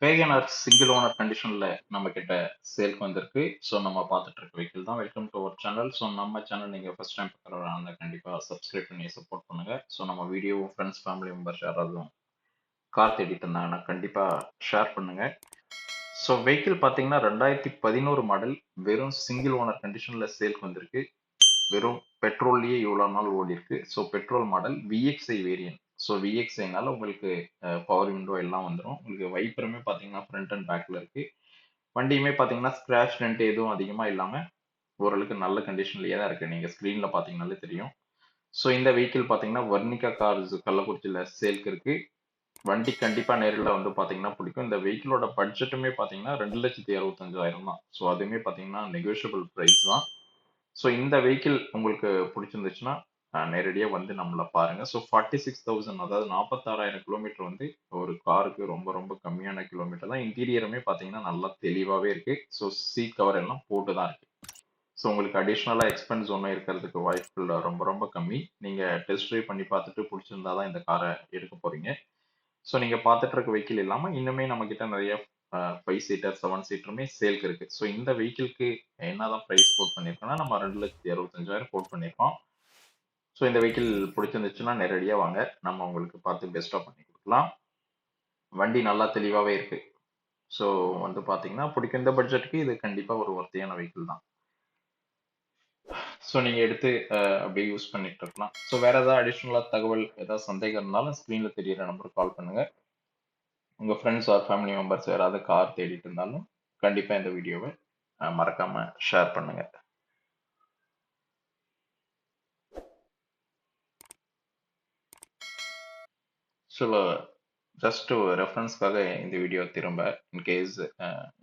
Wagon R single owner கண்டிஷன்ல நம்ம கிட்ட சேல்க்கு வந்திருக்கு. ஸோ நம்ம பார்த்துட்டு இருக்க வெஹிக்கிள் தான். Welcome to our channel. So நம்ம சேனல் நீங்க ஃபர்ஸ்ட் டைம் பார்க்குறவங்க கண்டிப்பா சப்ஸ்கிரைப் பண்ணி சப்போர்ட் பண்ணுங்க. ஸோ நம்ம வீடியோ ஃப்ரெண்ட்ஸ் ஃபேமிலி மெம்பர்ஸ் யாராவது கார் தேடிட்டு இருந்தாங்கன்னா கண்டிப்பா ஷேர் பண்ணுங்க. ஸோ வெஹிக்கிள் பார்த்தீங்கன்னா 2011 மாடல், வெறும் சிங்கிள் ஓனர் கண்டிஷன்ல சேல்க்கு வந்திருக்கு. வெறும் பெட்ரோல்லயே இவ்வளோ நாள் ஓடி இருக்கு. So petrol model VXI variant. So விஎக்ஸ்ஐனால உங்களுக்கு பவர் விண்டோ எல்லாம் வந்துடும். உங்களுக்கு வைப்பருமே பார்த்தீங்கன்னா ஃப்ரண்ட் அண்ட் பேக்ல இருக்கு. வண்டியுமே பார்த்தீங்கன்னா ஸ்கிராச் டென்ட் எதுவும் அதிகமாக இல்லாமல் ஓரளவுக்கு நல்ல கண்டிஷன்லயே தான் இருக்கு. நீங்க ஸ்க்ரீன்ல பார்த்தீங்கன்னாலே தெரியும். ஸோ இந்த வெஹிக்கிள் பார்த்தீங்கன்னா வர்ணிகா கார்ஸ் கள்ளக்குறிச்சியில் சேல்க்கு இருக்கு. வண்டி கண்டிப்பா நேரில் வந்து பார்த்தீங்கன்னா பிடிக்கும். இந்த வெஹிக்கிளோட பட்ஜெட்டுமே பார்த்தீங்கன்னா 2,65,000 தான். ஸோ அதுவுமே பார்த்தீங்கன்னா நெகோஷியபிள் ப்ரைஸ் தான். ஸோ இந்த வெஹிக்கிள் உங்களுக்கு பிடிச்சிருந்துச்சுன்னா நேரடியா வந்து நம்மள பாருங்க. ஸோ 46,000 அதாவது 46,000 கிலோமீட்டர் வந்து ஒரு காருக்கு ரொம்ப ரொம்ப கம்மியான கிலோமீட்டர் தான். இன்டீரியருமே பார்த்தீங்கன்னா நல்லா தெளிவாகவே இருக்கு. ஸோ சீட் கவர் எல்லாம் போட்டு தான் இருக்கு. ஸோ உங்களுக்கு அடிஷ்னலா எக்ஸ்பென்ஸ் ஒன்றும் இருக்கிறதுக்கு வாய்ப்புகள் ரொம்ப ரொம்ப கம்மி. நீங்க டெஸ்ட் ட்ரைவ் பண்ணி பார்த்துட்டு பிடிச்சிருந்தா தான் இந்த காரை எடுக்க போறீங்க. ஸோ நீங்க பார்த்துட்டு இருக்க வெஹிக்கிள் இல்லாம இன்னுமே நம்ம கிட்ட நிறைய 5 சீட்டர் 7 சீட்டருமே சேல்க்கு இருக்கு. ஸோ இந்த வெஹிக்கிள்க்கு என்னதான் ப்ரைஸ் கோட் பண்ணியிருக்கோம்னா நம்ம 2,65,000 கோட் பண்ணியிருக்கோம். ஸோ இந்த வெஹிக்கிள் பிடிச்சிருந்துச்சுன்னா நேரடியா வாங்க, நம்ம உங்களுக்கு பார்த்து பெஸ்ட்டாக பண்ணி கொடுக்கலாம். வண்டி நல்லா தெளிவாகவே இருக்கு. ஸோ வந்து பார்த்தீங்கன்னா பிடிக்கும். இந்த பட்ஜெட்டுக்கு இது கண்டிப்பா ஒரு ஒர்த்தியான வெஹிக்கிள் தான். ஸோ நீங்க எடுத்து அப்படியே யூஸ் பண்ணிட்டு இருக்கலாம். ஸோ வேற ஏதாவது அடிஷ்னலா தகவல் ஏதாவது சந்தேகம் இருந்தாலும் ஸ்க்ரீன்ல தெரியிற நம்பருக்கு கால் பண்ணுங்க. உங்க ஃப்ரெண்ட்ஸ் ஆர் ஃபேமிலி மெம்பர்ஸ் யாராவது கார் தேடிட்டு இருந்தாலும் கண்டிப்பா இந்த வீடியோவை மறக்காம ஷேர் பண்ணுங்க. ஸோ ஜஸ்ட் ரெஃபரன்ஸ்க்காக இந்த வீடியோ திரும்ப இன்கேஸ்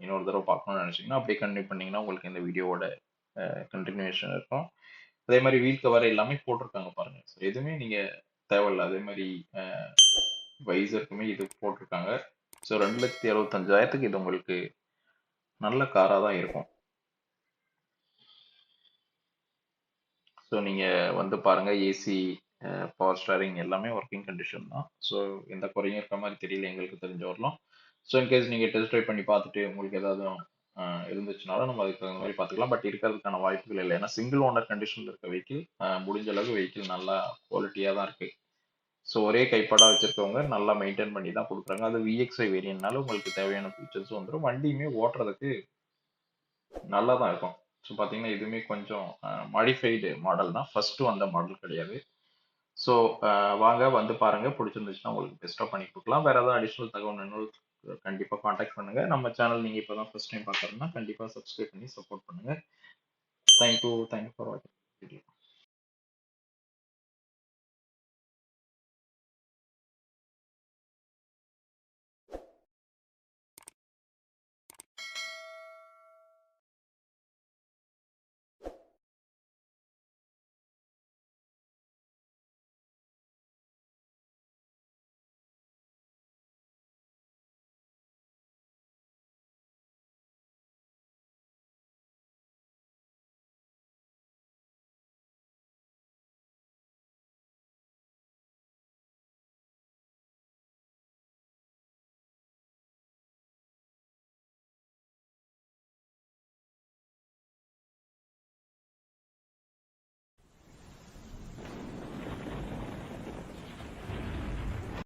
இன்னொரு தடவை பார்க்கணும்னு நினைச்சீங்கன்னா அப்படியே கண்டினியூ பண்ணீங்கன்னா உங்களுக்கு இந்த வீடியோவோட கண்டினியூஷன் இருக்கும். அதே மாதிரி வீல் கவர் எல்லாமே போட்டிருக்காங்க பாருங்க. ஸோ எதுவுமே நீங்க தேவையில்ல. அதே மாதிரி வைசருக்குமே இது போட்டிருக்காங்க. ஸோ 2,65,000 இது உங்களுக்கு நல்ல காராக தான் இருக்கும். ஸோ நீங்க வந்து பாருங்க, ஏசி, பவர் ஸ்டேரிங் எல்லாமே ஒர்க்கிங் கண்டிஷன் தான். ஸோ எந்த குறையும் இருக்க மாதிரி தெரியல எங்களுக்கு தெரிஞ்ச வரலாம். ஸோ இன்கேஸ் நீங்க டெஸ்ட் ட்ரைவ் பண்ணி பார்த்துட்டு உங்களுக்கு ஏதாவது இருந்துச்சுனாலும் நம்ம அதுக்கு தகுந்த மாதிரி பார்த்துக்கலாம். பட் இருக்கிறதுக்கான வாய்ப்புகள் இல்லை. ஏன்னா சிங்கிள் ஓனர் கண்டிஷன்ல இருக்க வெஹிக்கிள் முடிஞ்ச அளவு வெஹிக்கிள் நல்லா குவாலிட்டியா தான் இருக்கு. ஸோ ஒரே கைப்படா வச்சிருக்கவங்க நல்லா மெயின்டைன் பண்ணி தான் கொடுக்குறாங்க. அது விஎக்ஸ்ஐ வேரியன்ட்னால உங்களுக்கு தேவையான ஃபீச்சர்ஸும் வந்துடும். வண்டியுமே ஓட்டுறதுக்கு நல்லா தான் இருக்கும். ஸோ பார்த்தீங்கன்னா இதுவுமே கொஞ்சம் மாடிஃபைடு மாடல் தான். ஃபர்ஸ்ட் வந்த மாடல் கிடையாது. ஸோ வாங்க வந்து பாருங்க. பிடிச்சிருந்துச்சுன்னா உங்களுக்கு பெஸ்ட்டாக பண்ணி கொடுக்கலாம். வேற ஏதாவது அடிஷ்னல் தகவல் வேணும் கண்டிப்பாக காண்டாக்ட் பண்ணுங்க. நம்ம சேனல் நீங்கள் இப்போ தான் ஃபர்ஸ்ட் டைம் பார்க்குறதுனா கண்டிப்பாக சப்ஸ்கிரைப் பண்ணி சப்போர்ட் பண்ணுங்க. தேங்க்யூ ஃபார் வாட்சிங் வீடியோ.